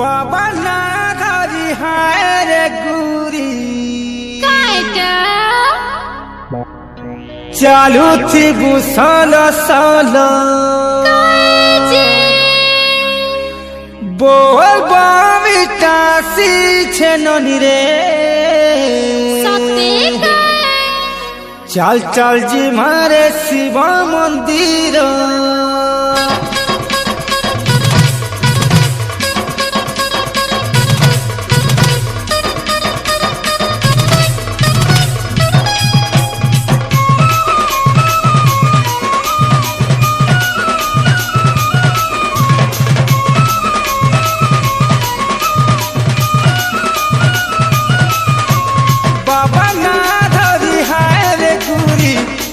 बाबा ना धरी हाय रे गुरी चालू थी बुसल सल बोल बामिटासी छे ननी रे चल चल जी मारे शिव मंदिर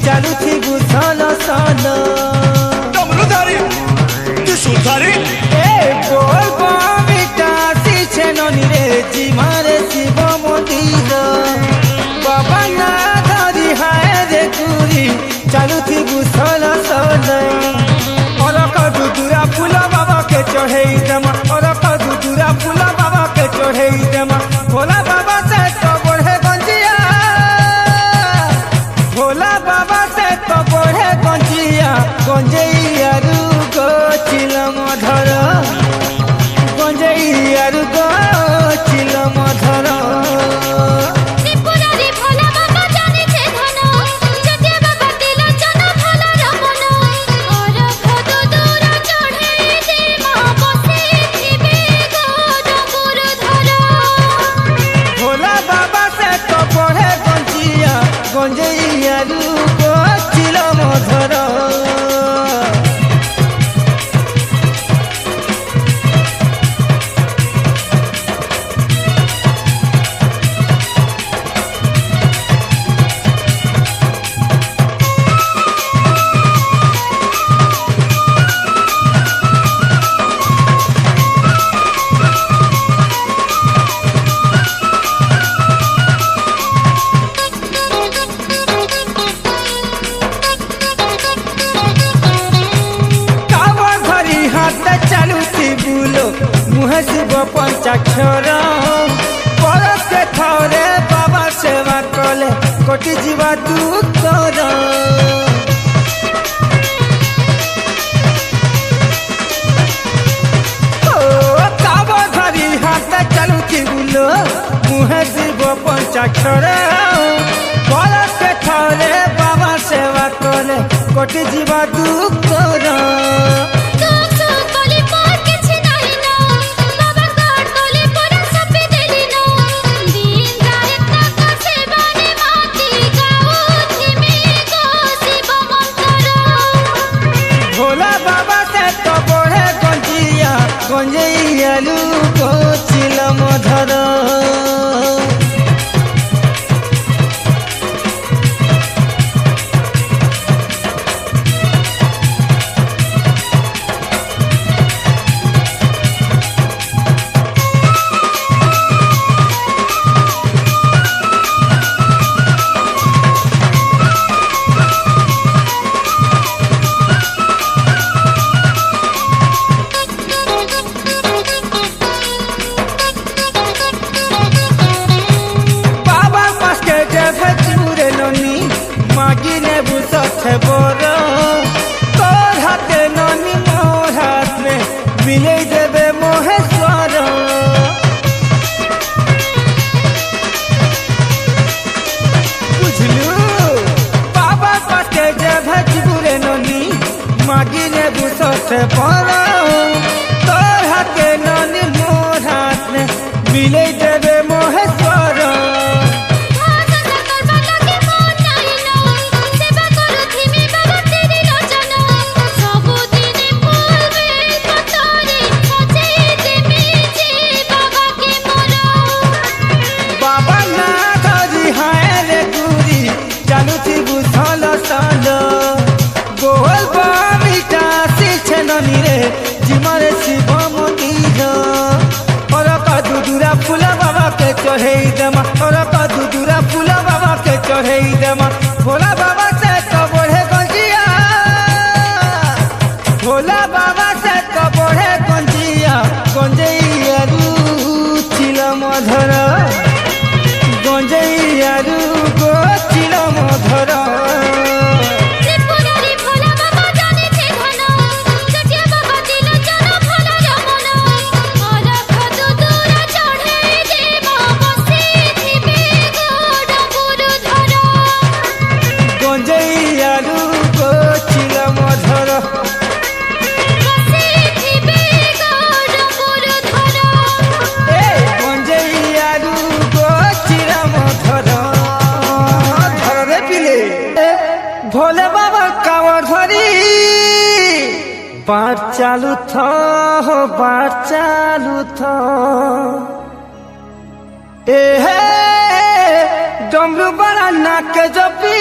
चालू थी बुसल सल बोल बामिटासी छे ननी रे जी मारे शिव मंदिर बाबा ना धरी हाय रे गुरी चालू थी बुसल सल और कदुरा फूला बाबा के चढ़े दमा और कदुरा फूला बाबा के चढ़े दमा भोला बाबा से तो बढ़े गंजिया भोला बाबा से तो बढ़े गंजिया गंजैया रुगो चिलम धर गंजैया रुगो चिलम धर भोला बाबा से तो बढ़े गंजिया गंजैया रुगो चिलम धर चालू थी बुलो मुहे शिव पंचाक्षर परस के थरे बाबा सेवा कले कोटि जीवा दूतर काबा धरी हाथ चालू थी बुलो मुहे शिव पंचाक्षर परस के थरे बाबा सेवा कले कोटि जीवा दूतर भोला बाबा से तो बढ़े गंजिया गंजैया लुको चिलम धर मागिने बुसत बोर तोर हाथे ननी मोर हाथ में मिले देवे मोहेश्वर बुझलू बाबा पास के जब जुरे ननी मागिने बुसत बोर तोर हाथे ननी मोर हाथ में मिले देवे मोहेश्वर चालू थी बुसल सल बोल बामिटासी छे ननी रे जिमारे शिव मंदिर और कदुरा फूला बाबा के चढ़े दमा और कदुरा फूला बाबा के चढ़े दमा भोला बाबा से तो बढ़े गंजिया भोला बाबा से तो बढ़े गंजिया गंजैया बाबा कावर धरी बाट चालू था ए डमरू बड़ा नाक जपी